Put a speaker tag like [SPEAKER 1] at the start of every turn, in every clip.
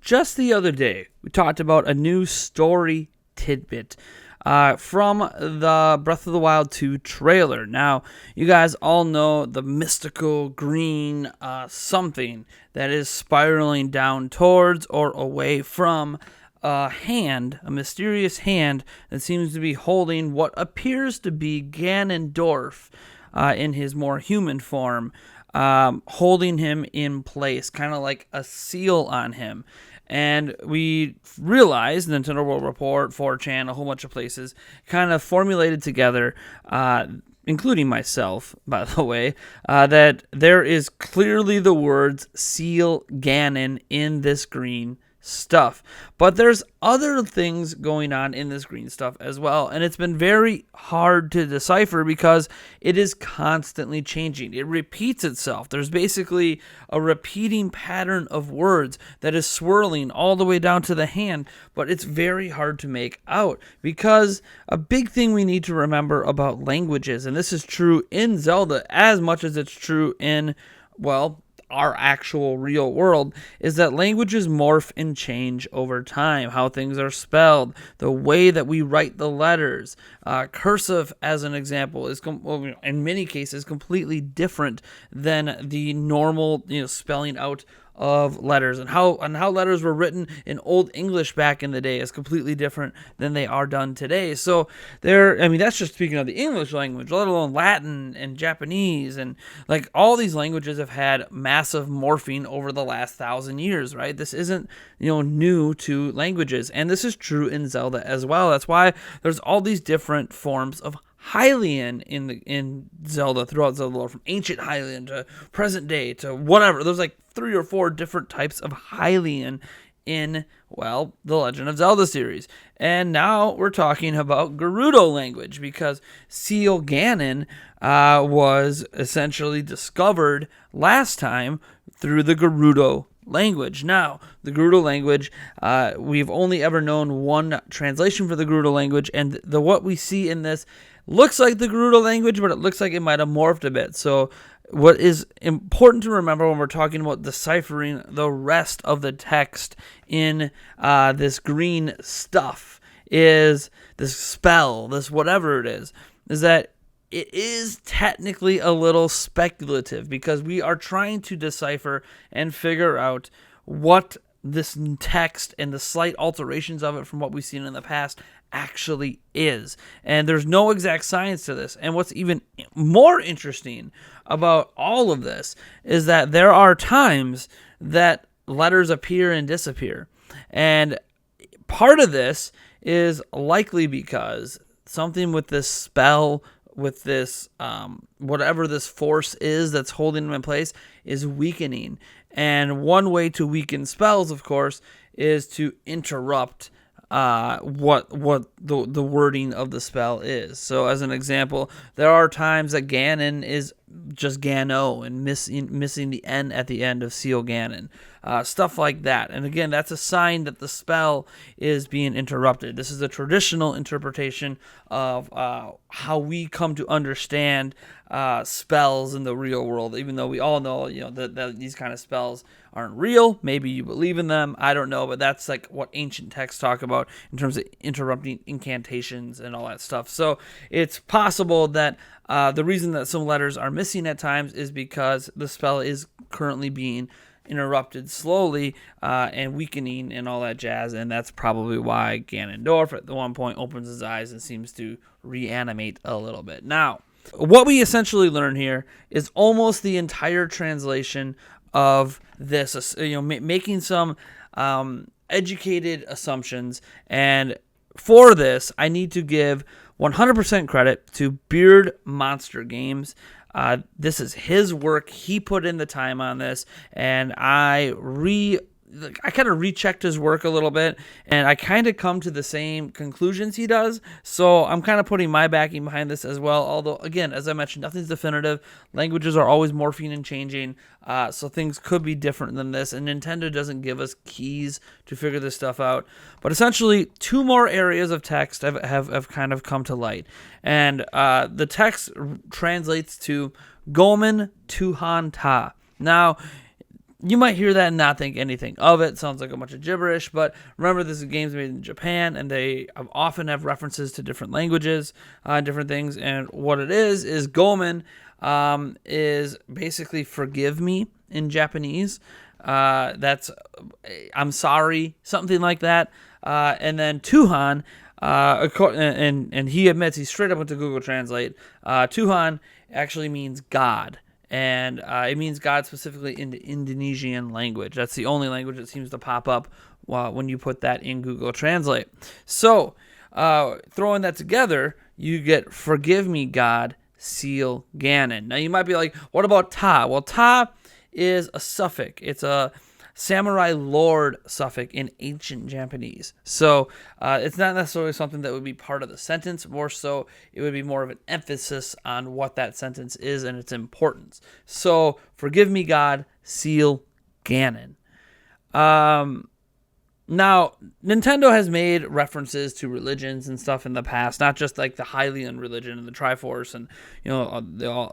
[SPEAKER 1] Just the other day, we talked about a new story tidbit from the Breath of the Wild 2 trailer. Now, you guys all know the mystical green something that is spiraling down towards or away from a hand, a mysterious hand that seems to be holding what appears to be Ganondorf in his more human form, holding him in place, kind of like a seal on him. And we realized, Nintendo World Report, 4chan, a whole bunch of places, kind of formulated together, including myself, by the way, that there is clearly the words Seal Ganon in this green stuff. But there's other things going on in this green stuff as well, and it's been very hard to decipher because it is constantly changing. It repeats itself. There's basically a repeating pattern of words that is swirling all the way down to the hand, but it's very hard to make out because a big thing we need to remember about languages, and this is true in Zelda as much as it's true in, well, our actual real world, is that languages morph and change over time. How things are spelled, the way that we write the letters. Cursive, as an example, is in many cases completely different than the normal, spelling out of letters, and how letters were written in Old English back in the day is completely different than they are done today. So that's just speaking of the English language, let alone Latin and Japanese, and like all these languages have had massive morphing over the last 1,000 years, right? This isn't new to languages, and this is true in Zelda as well. That's why there's all these different forms of Hylian in Zelda, throughout Zelda lore, from ancient Hylian to present day to whatever. There's like 3 or 4 different types of Hylian in, well, the Legend of Zelda series. And now we're talking about Gerudo language, because Seal Ganon was essentially discovered last time through the Gerudo language. Now, the Gerudo language, we've only ever known one translation for the Gerudo language, and what we see in this looks like the Gerudo language, but it looks like it might have morphed a bit. So what is important to remember when we're talking about deciphering the rest of the text in this green stuff is this spell, this whatever it is that it is technically a little speculative, because we are trying to decipher and figure out what this text and the slight alterations of it from what we've seen in the past actually is. And there's no exact science to this. And what's even more interesting about all of this is that there are times that letters appear and disappear. And part of this is likely because something with this spell, with this whatever this force is that's holding them in place, is weakening. And one way to weaken spells, of course, is to interrupt what the wording of the spell is. So as an example, there are times that Ganon is just Gano and missing the N at the end of Seal Ganon. Stuff like that. And again, that's a sign that the spell is being interrupted. This is a traditional interpretation of how we come to understand spells in the real world, even though we all know, that these kind of spells aren't real. Maybe you believe in them, I don't know, but that's like what ancient texts talk about in terms of interrupting incantations and all that stuff. So it's possible that the reason that some letters are missing at times is because the spell is currently being interrupted slowly and weakening and all that jazz, and that's probably why Ganondorf at the one point opens his eyes and seems to reanimate a little bit. Now, what we essentially learn here is almost the entire translation of this, making some educated assumptions, and for this, I need to give 100% credit to Beard Monster Games. This is his work. He put in the time on this, and I kind of rechecked his work a little bit, and I kind of come to the same conclusions he does. So I'm kind of putting my backing behind this as well. Although, again, as I mentioned, nothing's definitive. Languages are always morphing and changing, so things could be different than this. And Nintendo doesn't give us keys to figure this stuff out. But essentially, 2 more areas of text have kind of come to light, and the text translates to Gomen Tuhan Ta. Now, you might hear that and not think anything of it. Sounds like a bunch of gibberish, but remember, this is games made in Japan, and they often have references to different languages, different things. And what it is Gomen is basically forgive me in Japanese. That's I'm sorry, something like that. And then Tuhan, and he admits, he straight up went to Google Translate. Tuhan actually means God. And it means God specifically in the Indonesian language. That's the only language that seems to pop up when you put that in Google Translate. So, throwing that together, you get forgive me, God, seal Ganon. Now, you might be like, what about Ta? Well, Ta is a suffix. It's a samurai lord suffix in ancient Japanese. So it's not necessarily something that would be part of the sentence. More so, it would be more of an emphasis on what that sentence is and its importance. So, forgive me, God, seal Ganon. Now, Nintendo has made references to religions and stuff in the past, not just like the Hylian religion and the Triforce and, you know,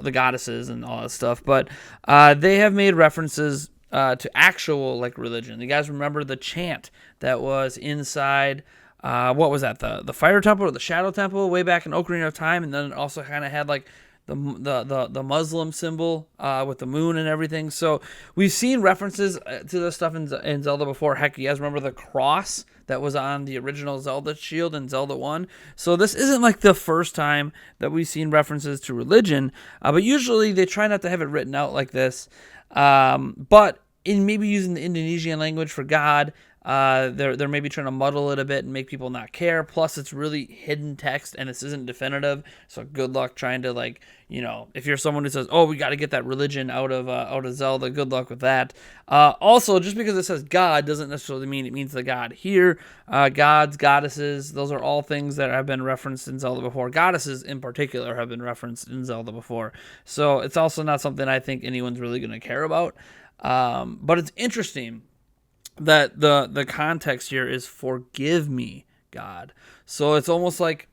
[SPEAKER 1] the goddesses and all that stuff, but they have made references to actual like religion. You guys remember the chant that was inside what was that, the Fire Temple or the Shadow Temple way back in Ocarina of Time, and then it also kind of had like the Muslim symbol with the moon and everything. So we've seen references to this stuff in Zelda before. Heck, you guys remember the cross that was on the original Zelda shield in Zelda 1? So this isn't like the first time that we've seen references to religion, but usually they try not to have it written out like this. But in maybe using the Indonesian language for God, they're maybe trying to muddle it a bit and make people not care. Plus, it's really hidden text, and this isn't definitive. So good luck trying to, like, you know, if you're someone who says, "Oh, we got to get that religion out of Zelda," good luck with that. Also, just because it says God doesn't necessarily mean it means the God here. Gods, goddesses, those are all things that have been referenced in Zelda before. Goddesses, in particular, have been referenced in Zelda before. So it's also not something I think anyone's really going to care about. But it's interesting that the context here is forgive me, God. So it's almost like,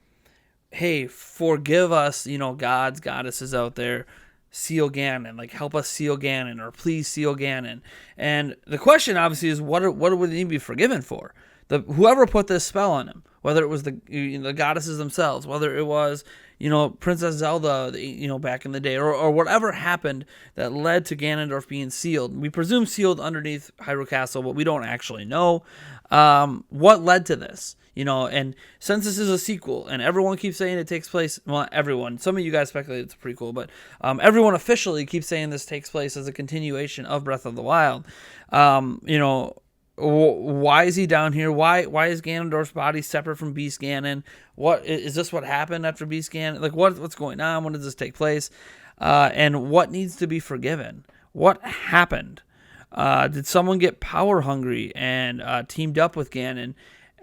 [SPEAKER 1] hey, forgive us, you know, gods, goddesses out there, seal Ganon, like help us seal Ganon, or please seal Ganon. And the question obviously is, what would he be forgiven for? Whoever put this spell on him, whether it was the goddesses themselves, whether it was, you know, Princess Zelda, you know, back in the day, or whatever happened that led to Ganondorf being sealed. We presume sealed underneath Hyrule Castle, but we don't actually know what led to this. You know, and since this is a sequel, and everyone keeps saying it takes place, well, everyone, some of you guys speculate it's a prequel, but everyone officially keeps saying this takes place as a continuation of Breath of the Wild. You know, why is he down here? Why is Ganondorf's body separate from Beast Ganon? What is this? What happened after Beast Ganon? Like, what's going on? When does this take place? And what needs to be forgiven? What happened? Did someone get power hungry and teamed up with Ganon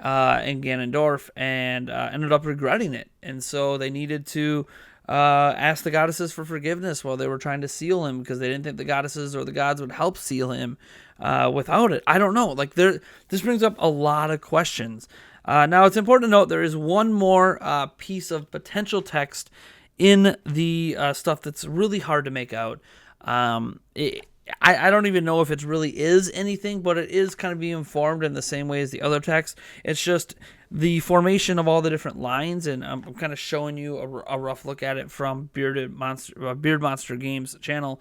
[SPEAKER 1] and Ganondorf and ended up regretting it? And so they needed to ask the goddesses for forgiveness while they were trying to seal him, because they didn't think the goddesses or the gods would help seal him without it. I don't know. Like, this brings up a lot of questions. Now, it's important to note there is one more piece of potential text in the stuff that's really hard to make out. I don't even know if it really is anything, but it is kind of being formed in the same way as the other text. It's just the formation of all the different lines, and I'm kind of showing you a rough look at it from Beard Monster Games channel.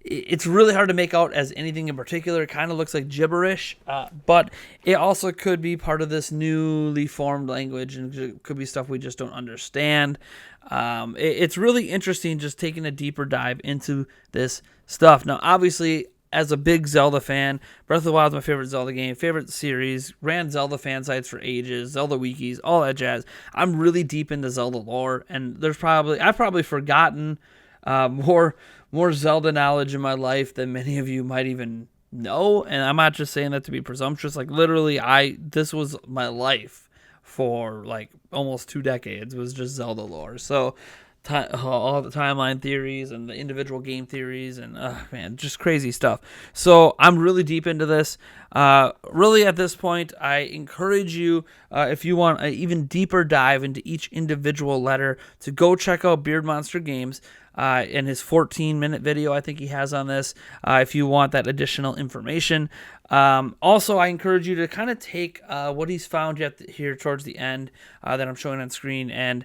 [SPEAKER 1] It's really hard to make out as anything in particular. It kind of looks like gibberish, but it also could be part of this newly formed language, and it could be stuff we just don't understand. It's really interesting just taking a deeper dive into this stuff. Now, obviously, as a big Zelda fan, Breath of the Wild is my favorite Zelda game, favorite series, ran Zelda fan sites for ages, Zelda wikis, all that jazz. I'm really deep into Zelda lore, and I've probably forgotten more Zelda knowledge in my life than many of you might even know. And I'm not just saying that to be presumptuous. Like, literally, this was my life for like almost 2 decades, was just Zelda lore. So all the timeline theories and the individual game theories and man, just crazy stuff. So I'm really deep into this. Really, at this point, I encourage you, if you want an even deeper dive into each individual letter, to go check out Beard Monster Games. in his 14-minute video I think he has on this, if you want that additional information. Also, I encourage you to kind of take what he's found here towards the end that I'm showing on screen, and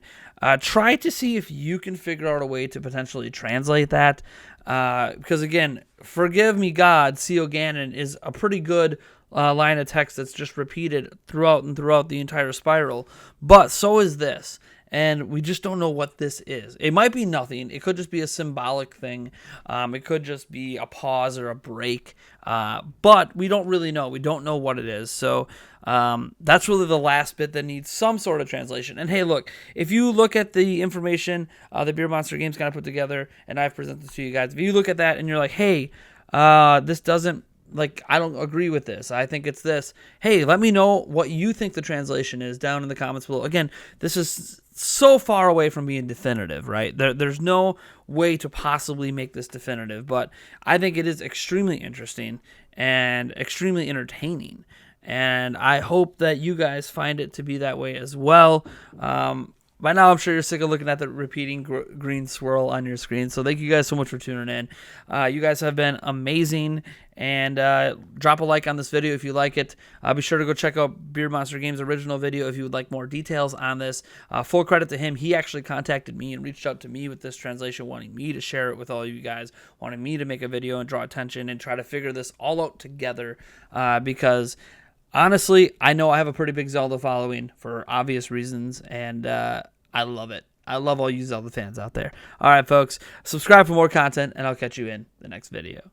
[SPEAKER 1] try to see if you can figure out a way to potentially translate that. Because again, forgive me God, CO Ganon is a pretty good line of text that's just repeated throughout the entire spiral, but so is this. And we just don't know what this is. It might be nothing. It could just be a symbolic thing. It could just be a pause or a break. But we don't really know. We don't know what it is. So that's really the last bit that needs some sort of translation. And hey, look, if you look at the information that Beer Monster Games kind of put together, and I've presented to you guys, if you look at that and you're like, hey, this doesn't, like, I don't agree with this, I think it's this, hey, let me know what you think the translation is down in the comments below. Again, this is so far away from being definitive, right? There's no way to possibly make this definitive, but I think it is extremely interesting and extremely entertaining, and I hope that you guys find it to be that way as well. By now, I'm sure you're sick of looking at the repeating green swirl on your screen. So thank you guys so much for tuning in. You guys have been amazing. And drop a like on this video if you like it. Be sure to go check out Beer Monster Games' original video if you would like more details on this. Full credit to him. He actually contacted me and reached out to me with this translation, wanting me to share it with all you guys, wanting me to make a video and draw attention and try to figure this all out together. Because honestly, I know I have a pretty big Zelda following for obvious reasons, and I love it. I love all you Zelda fans out there. All right, folks, subscribe for more content, and I'll catch you in the next video.